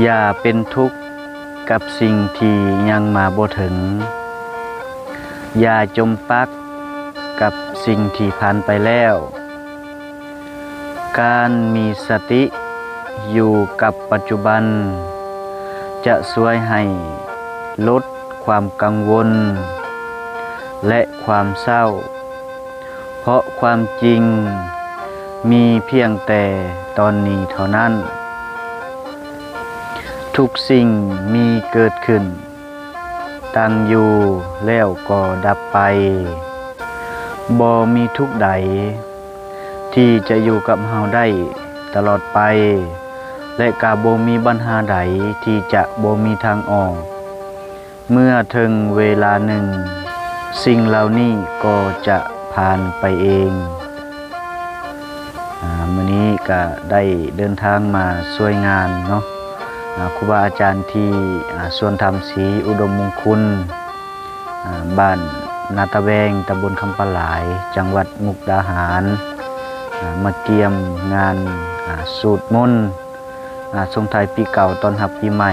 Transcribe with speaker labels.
Speaker 1: อย่าเป็นทุกข์กับสิ่งที่ยังมาบ่ถึงอย่าจมปักกับสิ่งที่ผ่านไปแล้วการมีสติอยู่กับปัจจุบันจะช่วยให้ลดความกังวลและความเศร้าเพราะความจริงมีเพียงแต่ตอนนี้เท่านั้นทุกสิ่งมีเกิดขึ้นตั้งอยู่แล้วก็ดับไปบ่มีทุกใดที่จะอยู่กับเฮาได้ตลอดไปและกาบ่มีปัญหาใดที่จะบ่มีทางออกเมื่อถึงเวลาหนึ่งสิ่งเหล่านี้ก็จะผ่านไปเองมื้อนี้ก็ได้เดินทางมาช่วยงานเนาะครูบาอาจารย์ที่สวนธรรมศรีอุดมมงคลบ้านนาตะแวงตำบลคำปะหลายจังหวัดมุกดาหารมาเกี่ยมงานสูตรมนต์ส่งท้ายปีเก่าต้อนรับปีใหม่